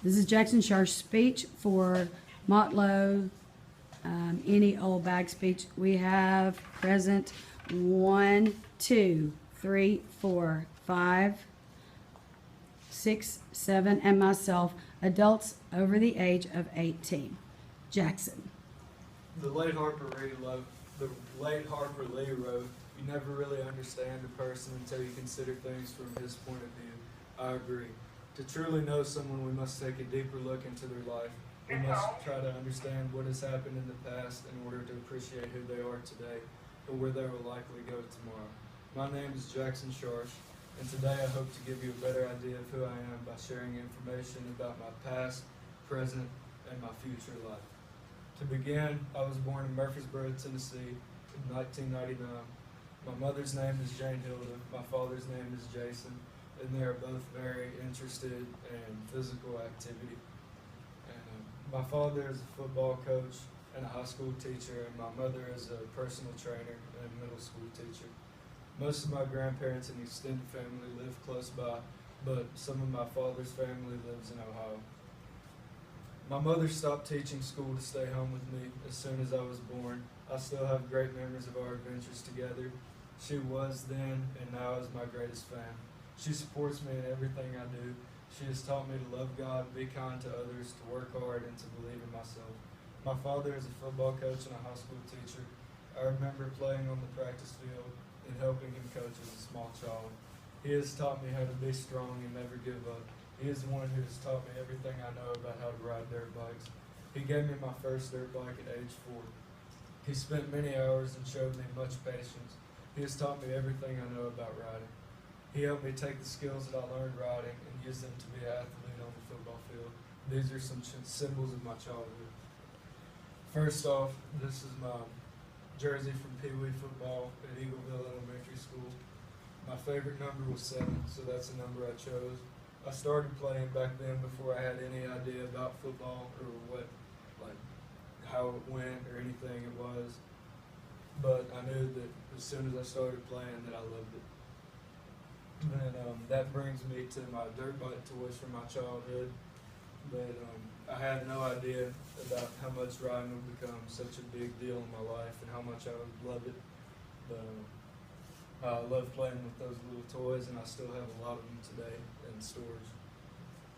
This is Jackson Scharsch speech for Motlow, any old bag speech. We have present 1, 2, 3, 4, 5, 6, 7, and myself, adults over the age of 18. Jackson. The late Harper Lee wrote, "You never really understand a person until you consider things from his point of view." I agree. To truly know someone, we must take a deeper look into their life. We must try to understand what has happened in the past in order to appreciate who they are today and where they will likely go tomorrow. My name is Jackson Scharsch, and today I hope to give you a better idea of who I am by sharing information about my past, present, and my future life. To begin, I was born in Murfreesboro, Tennessee in 1999. My mother's name is Jane Hilda, my father's name is Jason, and they are both very interested in physical activity. And my father is a football coach and a high school teacher, and my mother is a personal trainer and a middle school teacher. Most of my grandparents and extended family live close by, but some of my father's family lives in Ohio. My mother stopped teaching school to stay home with me as soon as I was born. I still have great memories of our adventures together. She was then and now is my greatest fan. She supports me in everything I do. She has taught me to love God, be kind to others, to work hard, and to believe in myself. My father is a football coach and a high school teacher. I remember playing on the practice field and helping him coach as a small child. He has taught me how to be strong and never give up. He is the one who has taught me everything I know about how to ride dirt bikes. He gave me my first dirt bike at age 4. He spent many hours and showed me much patience. He has taught me everything I know about riding. He helped me take the skills that I learned riding and use them to be an athlete on the football field. These are some symbols of my childhood. First off, this is my jersey from Pee Wee football at Eagleville Elementary School. My favorite number was 7, so that's the number I chose. I started playing back then before I had any idea about football or how it went or anything it was. But I knew that as soon as I started playing that I loved it. Then that brings me to my dirt bike toys from my childhood. But I had no idea about how much riding would become such a big deal in my life and how much I would love it. But I love playing with those little toys, and I still have a lot of them today in storage.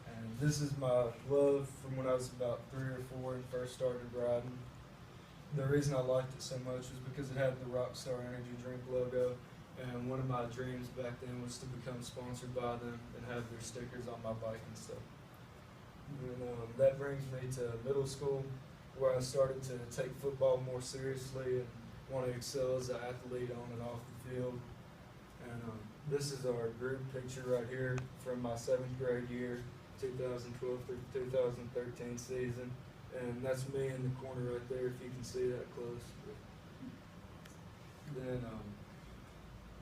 And this is my glove from when I was about 3 or 4 and first started riding. The reason I liked it so much was because it had the Rockstar Energy Drink logo, and one of my dreams back then was to become sponsored by them and have their stickers on my bike and stuff. And that brings me to middle school, where I started to take football more seriously and want to excel as an athlete on and off the field. And this is our group picture right here from my 7th grade year, 2012 through 2013 season. And that's me in the corner right there, if you can see that close. Then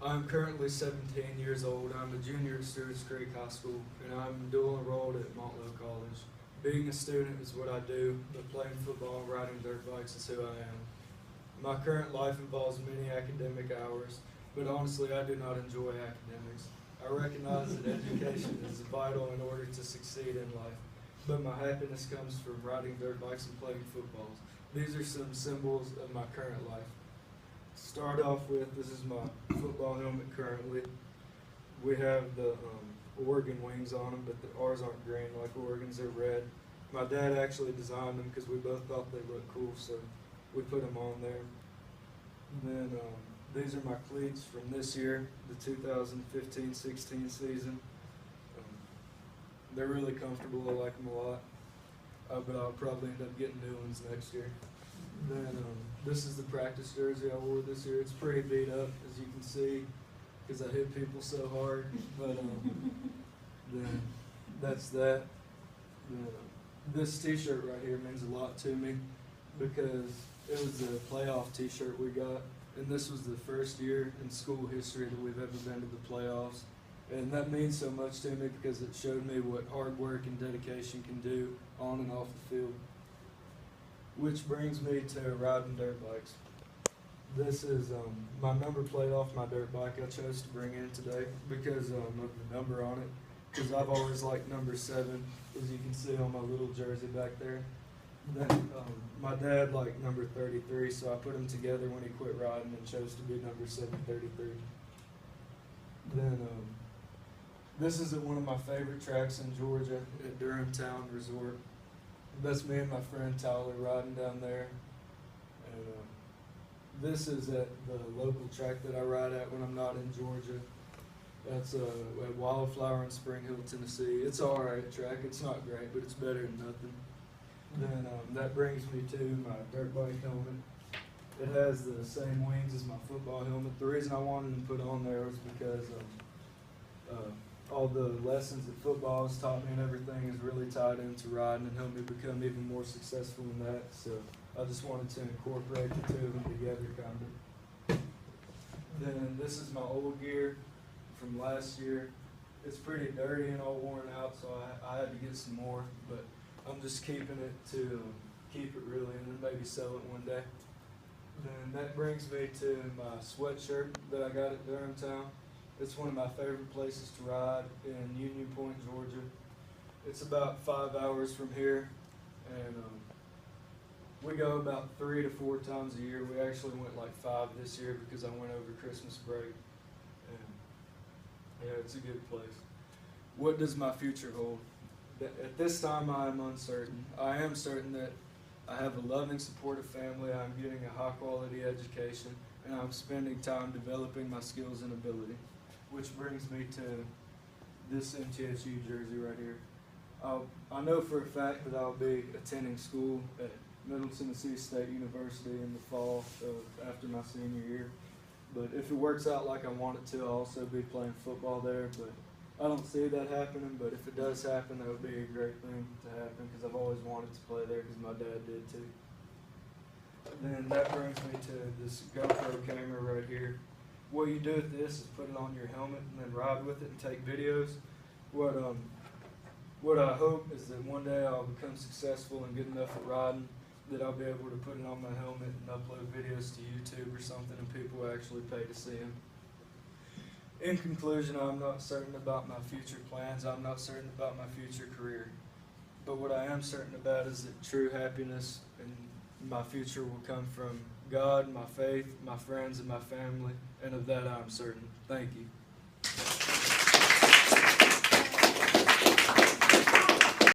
I'm currently 17 years old. I'm a junior at Stewart's Creek High School, and I'm dual enrolled at Motlow College. Being a student is what I do, but playing football and riding dirt bikes is who I am. My current life involves many academic hours, but honestly, I do not enjoy academics. I recognize that education is vital in order to succeed in life, but my happiness comes from riding dirt bikes and playing footballs. These are some symbols of my current life. To start off with, this is my football helmet currently. We have the Oregon wings on them, but ours aren't green like Oregon's, they're red. My dad actually designed them because we both thought they looked cool, so we put them on there. And then these are my cleats from this year, the 2015-16 season. They're really comfortable, I like them a lot, but I'll probably end up getting new ones next year. Then this is the practice jersey I wore this year. It's pretty beat up, as you can see, because I hit people so hard. But then that's that. This T-shirt right here means a lot to me because it was the playoff T-shirt we got, and this was the first year in school history that we've ever been to the playoffs. And that means so much to me because it showed me what hard work and dedication can do on and off the field. Which brings me to riding dirt bikes. This is my number plate off my dirt bike I chose to bring in today because of the number on it. because I've always liked number 7, as you can see on my little jersey back there. Then my dad liked number 33, so I put them together when he quit riding and chose to be number 733. Then this is at one of my favorite tracks in Georgia, at Durham Town Resort. That's me and my friend Tyler riding down there. And this is at the local track that I ride at when I'm not in Georgia. That's at Wildflower in Spring Hill, Tennessee. It's an alright track. It's not great, but it's better than nothing. Then that brings me to my dirt bike helmet. It has the same wings as my football helmet. The reason I wanted to put on there was because all the lessons that football has taught me and everything is really tied into riding and helped me become even more successful in that. So I just wanted to incorporate the two of them together, kind of. Then this is my old gear from last year. It's pretty dirty and all worn out, so I had to get some more, but I'm just keeping it to keep it really and then maybe sell it one day. Then that brings me to my sweatshirt that I got at Durham Town. It's one of my favorite places to ride in Union Point, Georgia. It's about 5 hours from here, and we go about 3 to 4 times a year. We actually went like 5 this year because I went over Christmas break. And yeah, it's a good place. What does my future hold? At this time, I am uncertain. I am certain that I have a loving, supportive family, I'm getting a high-quality education, and I'm spending time developing my skills and ability. Which brings me to this MTSU jersey right here. I know for a fact that I'll be attending school at Middle Tennessee State University in the fall after my senior year. But if it works out like I want it to, I'll also be playing football there. But I don't see that happening, but if it does happen, that would be a great thing to happen because I've always wanted to play there because my dad did too. Then that brings me to this GoPro camera right here. What you do with this is put it on your helmet and then ride with it and take videos. What I hope is that one day I'll become successful and good enough at riding that I'll be able to put it on my helmet and upload videos to YouTube or something and people will actually pay to see them. In conclusion, I'm not certain about my future plans. I'm not certain about my future career. But what I am certain about is that true happiness and my future will come from God, my faith, my friends, and my family, and of that I'm certain. Thank you.